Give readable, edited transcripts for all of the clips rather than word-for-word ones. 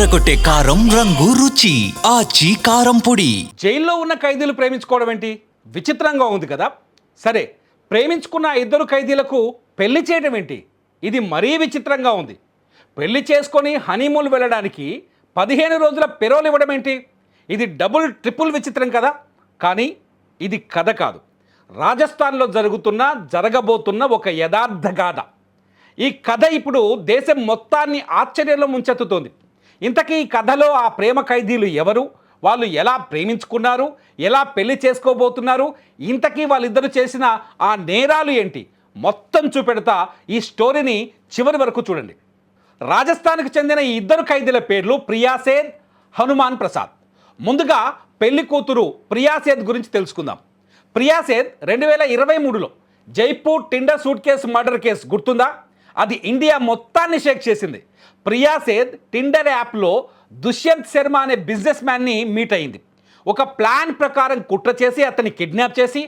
అదరకొట్టే కారం రంగు రుచి ఆచి కారం పొడి. జైల్లో ఉన్న ఖైదీలు ప్రేమించుకోవడం ఏంటి? విచిత్రంగా ఉంది కదా. సరే, ప్రేమించుకున్న ఇద్దరు ఖైదీలకు పెళ్లి చేయడం ఏంటి? ఇది మరీ విచిత్రంగా ఉంది. పెళ్లి చేసుకొని హనీమూన్ వెళ్ళడానికి 15 రోజుల పెరోల్ ఇవ్వడం ఏంటి? ఇది డబుల్ ట్రిపుల్ విచిత్రం కదా. కానీ ఇది కథ కాదు, రాజస్థాన్లో జరగబోతున్న ఒక యథార్థ గాథ. ఈ కథ ఇప్పుడు దేశం మొత్తాన్ని ఆశ్చర్యంలో ముంచెత్తుతోంది. ఇంతకీ ఈ కథలో ఆ ప్రేమ ఖైదీలు ఎవరు? వాళ్ళు ఎలా ప్రేమించుకున్నారు? ఎలా పెళ్లి చేసుకోబోతున్నారు? ఇంతకీ వాళ్ళిద్దరూ చేసిన ఆ నేరాలు ఏంటి? మొత్తం చూపెడతా. ఈ స్టోరీని చివరి వరకు చూడండి. రాజస్థాన్కి చెందిన ఈ ఇద్దరు ఖైదీల పేర్లు ప్రియాసేద్, హనుమాన్ ప్రసాద్. ముందుగా పెళ్లి కూతురు ప్రియాసేద్ గురించి తెలుసుకుందాం. ప్రియాసేద్ 2023లో Jaipur Tinder suit case murder case గుర్తుందా? అది ఇండియా మొత్తాన్ని షేక్ చేసింది. ప్రియాసేద్ టిండర్ యాప్లో దుష్యంత్ శర్మ అనే బిజినెస్ మ్యాన్ని మీట్ అయింది. ఒక ప్లాన్ ప్రకారం కుట్ర చేసి అతన్ని కిడ్నాప్ చేసి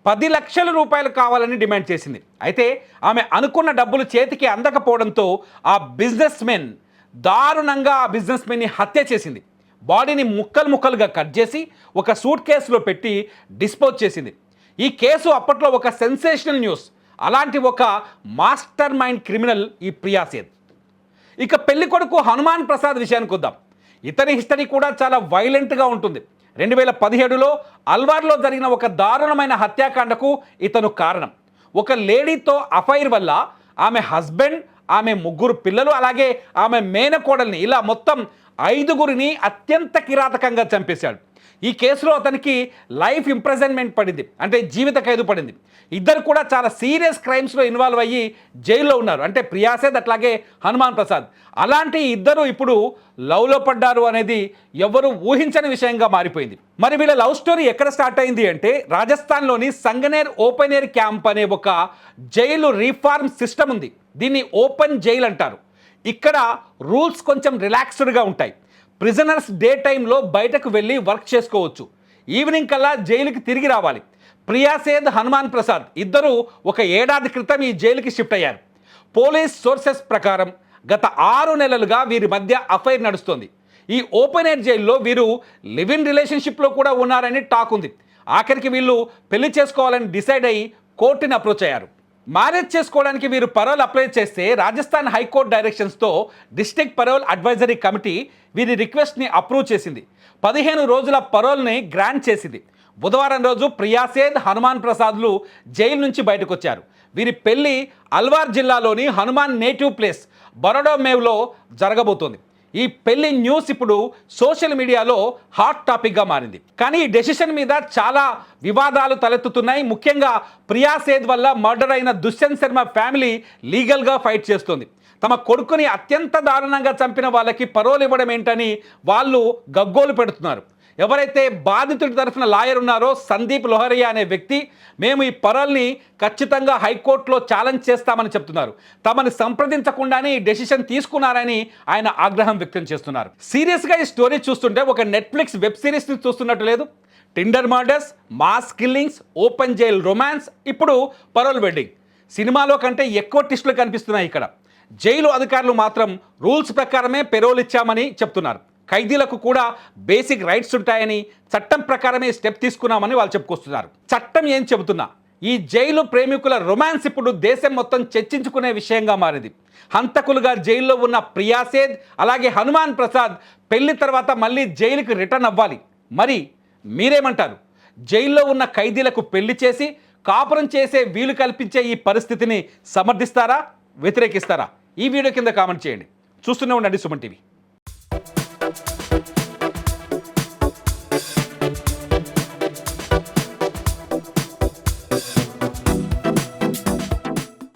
10 లక్షల రూపాయలు కావాలని డిమాండ్ చేసింది. అయితే ఆమె అనుకున్న డబ్బులు చేతికి అందకపోవడంతో ఆ బిజినెస్ మెన్ దారుణంగా ఆ బిజినెస్ మెన్ని హత్య చేసింది. బాడీని ముక్కలు ముక్కలుగా కట్ చేసి ఒక సూట్ కేసులో పెట్టి డిస్పోజ్ చేసింది. ఈ కేసు అప్పట్లో ఒక సెన్సేషనల్ న్యూస్. అలాంటి ఒక మాస్టర్ మైండ్ క్రిమినల్ ఈ ప్రియాసేద్. ఇక పెళ్లి కొడుకు హనుమాన్ ప్రసాద్ విషయానికి వద్దాం. ఇతని హిస్టరీ కూడా చాలా వైలెంట్గా ఉంటుంది. 2017లో అల్వార్లో జరిగిన ఒక దారుణమైన హత్యాకాండకు ఇతను కారణం. ఒక లేడీతో అఫైర్ వల్ల ఆమె హస్బెండ్, ఆమె 3 పిల్లలు, అలాగే ఆమె మేనకోడల్ని, ఇలా మొత్తం 5గురిని అత్యంత కిరాతకంగా చంపేశాడు. ఈ కేసులో అతనికి లైఫ్ ఇంప్రిజన్మెంట్ పడింది, అంటే జీవిత ఖైదు పడింది. ఇద్దరు కూడా చాలా సీరియస్ క్రైమ్స్లో ఇన్వాల్వ్ అయ్యి జైల్లో ఉన్నారు, అంటే ప్రియాసేద్ అట్లాగే హనుమాన్ ప్రసాద్. అలాంటి ఇద్దరు ఇప్పుడు లవ్లో పడ్డారు అనేది ఎవరు ఊహించని విషయంగా మారిపోయింది. మరి వీళ్ళ లవ్ స్టోరీ ఎక్కడ స్టార్ట్ అయింది అంటే, రాజస్థాన్లోని సంగనేర్ ఓపెన్ ఎయిర్ క్యాంప్ అనే ఒక జైలు రీఫార్మ్ సిస్టమ్ ఉంది. దీన్ని ఓపెన్ జైల్ అంటారు. ఇక్కడ రూల్స్ కొంచెం రిలాక్స్డ్గా ఉంటాయి. ప్రిజనర్స్ డే టైంలో బయటకు వెళ్ళి వర్క్ చేసుకోవచ్చు. ఈవినింగ్ కల్లా జైలుకి తిరిగి రావాలి. ప్రియాసేద్, హనుమాన్ ప్రసాద్ ఇద్దరు ఒక ఏడాది క్రితం ఈ జైలుకి షిఫ్ట్ అయ్యారు. పోలీస్ సోర్సెస్ ప్రకారం గత 6 నెలలుగా వీరి మధ్య అఫైర్ నడుస్తుంది. ఈ ఓపెన్ ఎయిర్ జైల్లో వీరు లివ్ ఇన్ రిలేషన్షిప్లో కూడా ఉన్నారని టాక్ ఉంది. ఆఖరికి వీళ్ళు పెళ్లి చేసుకోవాలని డిసైడ్ అయ్యి కోర్టుని అప్రోచ్ అయ్యారు. మ్యారేజ్ చేసుకోవడానికి వీరు పరోల్ అప్లై చేస్తే రాజస్థాన్ హైకోర్టు డైరెక్షన్స్తో డిస్ట్రిక్ట్ పరోల్ అడ్వైజరీ కమిటీ వీరి రిక్వెస్ట్ని అప్రూవ్ చేసింది. 15 రోజుల పరోల్ని గ్రాంట్ చేసింది. బుధవారం రోజు ప్రియాసేద్, హనుమాన్ ప్రసాద్లు జైలు నుంచి బయటకు వచ్చారు. వీరి పెళ్లి అల్వార్ జిల్లాలోని హనుమాన్ నేటివ్ ప్లేస్ బరోడామేవ్లో జరగబోతోంది. ఈ పెళ్లి న్యూస్ ఇప్పుడు సోషల్ మీడియాలో హాట్ టాపిక్గా మారింది. కానీ ఈ డెసిషన్ మీద చాలా వివాదాలు తలెత్తుతున్నాయి. ముఖ్యంగా ప్రియాసేద్ వల్ల మర్డర్ అయిన దుష్యంత్ శర్మ ఫ్యామిలీ లీగల్గా ఫైట్ చేస్తుంది. తమ కొడుకుని అత్యంత దారుణంగా చంపిన వాళ్ళకి పరోల్ ఇవ్వడం ఏంటని వాళ్ళు గగ్గోలు పెడుతున్నారు. ఎవరైతే బాధితుడి తరఫున లాయర్ ఉన్నారో సందీప్ లోహరియా అనే వ్యక్తి, మేము ఈ పరోల్ని ఖచ్చితంగా హైకోర్టులో ఛాలెంజ్ చేస్తామని చెప్తున్నారు. తమను సంప్రదించకుండానే ఈ డెసిషన్ తీసుకున్నారని ఆయన ఆగ్రహం వ్యక్తం చేస్తున్నారు. సీరియస్గా ఈ స్టోరీ చూస్తుంటే ఒక నెట్ఫ్లిక్స్ వెబ్ సిరీస్ని చూస్తున్నట్టు లేదు. Tinder murders, mass killings, open jail romance, ఇప్పుడు పరోల్ వెడ్డింగ్. సినిమాలో కంటే ఎక్కువ ట్విస్టులు కనిపిస్తున్నాయి ఇక్కడ. జైలు అధికారులు మాత్రం రూల్స్ ప్రకారమే పెరోల్ ఇచ్చామని చెప్తున్నారు. ఖైదీలకు కూడా బేసిక్ రైట్స్ ఉంటాయని, చట్టం ప్రకారమే స్టెప్ తీసుకున్నామని వాళ్ళు చెప్పుకొస్తున్నారు. చట్టం ఏం చెబుతున్నా ఈ జైలు ప్రేమికుల రొమాన్స్ ఇప్పుడు దేశం మొత్తం చర్చించుకునే విషయంగా మారింది. హంతకులుగా జైల్లో ఉన్న ప్రియాసేద్ అలాగే హనుమాన్ ప్రసాద్ పెళ్లి తర్వాత మళ్ళీ జైలుకి రిటర్న్ అవ్వాలి. మరి మీరేమంటారు? జైల్లో ఉన్న ఖైదీలకు పెళ్లి చేసి కాపురం చేసే వీలు కల్పించే ఈ పరిస్థితిని సమర్థిస్తారా, వ్యతిరేకిస్తారా? ఈ వీడియో కింద కామెంట్ చేయండి. చూస్తూనే ఉండండి సుమన్ టీవీ.